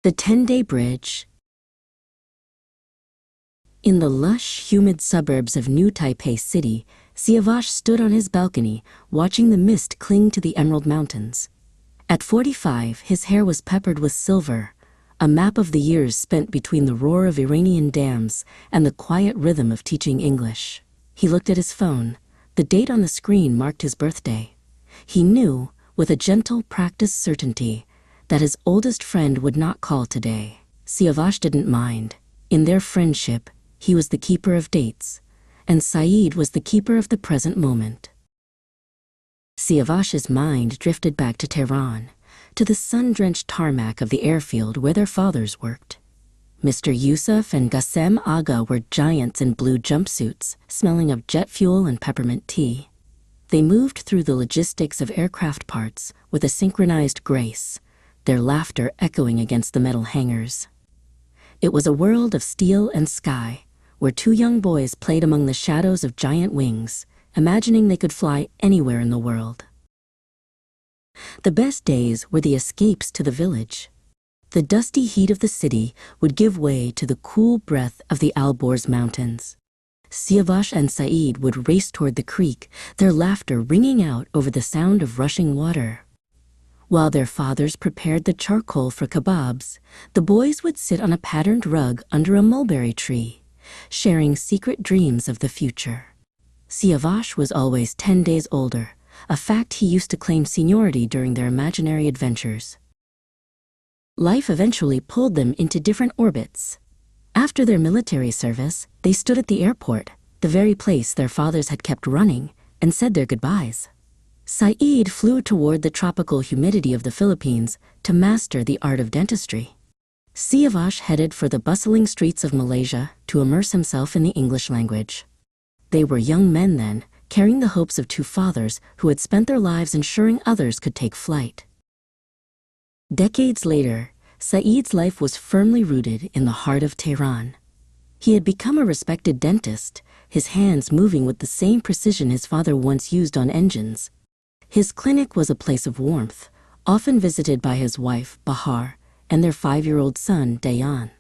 The 10-Day Bridge. In the lush, humid suburbs of New Taipei City, Siavash stood on his balcony, watching the mist cling to the Emerald Mountains. At 45, his hair was peppered with silver, a map of the years spent between the roar of Iranian dams and the quiet rhythm of teaching English. He looked at his phone. The date on the screen marked his birthday. He knew, with a gentle, practiced certainty, that his oldest friend would not call today. Siavash didn't mind. In their friendship, he was the keeper of dates, and Saeed was the keeper of the present moment. Siavash's mind drifted back to Tehran, to the sun-drenched tarmac of the airfield where their fathers worked. Mr. Yusuf and Qassem Aga were giants in blue jumpsuits, smelling of jet fuel and peppermint tea. They moved through the logistics of aircraft parts with a synchronized grace, their laughter echoing against the metal hangars. It was a world of steel and sky, where two young boys played among the shadows of giant wings, imagining they could fly anywhere in the world. The best days were the escapes to the village. The dusty heat of the city would give way to the cool breath of the Alborz Mountains. Siavash and Saeed would race toward the creek, their laughter ringing out over the sound of rushing water. While their fathers prepared the charcoal for kebabs, the boys would sit on a patterned rug under a mulberry tree, sharing secret dreams of the future. Siavash was always 10 days older, a fact he used to claim seniority during their imaginary adventures. Life eventually pulled them into different orbits. After their military service, they stood at the airport, the very place their fathers had kept running, and said their goodbyes. Saeed flew toward the tropical humidity of the Philippines to master the art of dentistry. Siavash headed for the bustling streets of Malaysia to immerse himself in the English language. They were young men then, carrying the hopes of two fathers who had spent their lives ensuring others could take flight. Decades later, Saeed's life was firmly rooted in the heart of Tehran. He had become a respected dentist, his hands moving with the same precision his father once used on engines. His clinic was a place of warmth, often visited by his wife, Bahar, and their 5-year-old son, Dayan.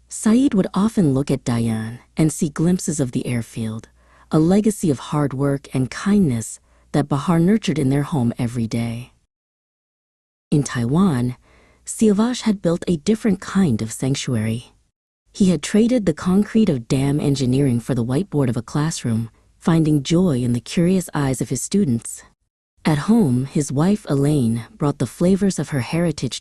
Saeed would often look at Dayan and see glimpses of the airfield, a legacy of hard work and kindness that Bahar nurtured in their home every day. In Taiwan, Siavash had built a different kind of sanctuary. He had traded the concrete of dam engineering for the whiteboard of a classroom, finding joy in the curious eyes of his students. At home, his wife Elaine brought the flavors of her heritage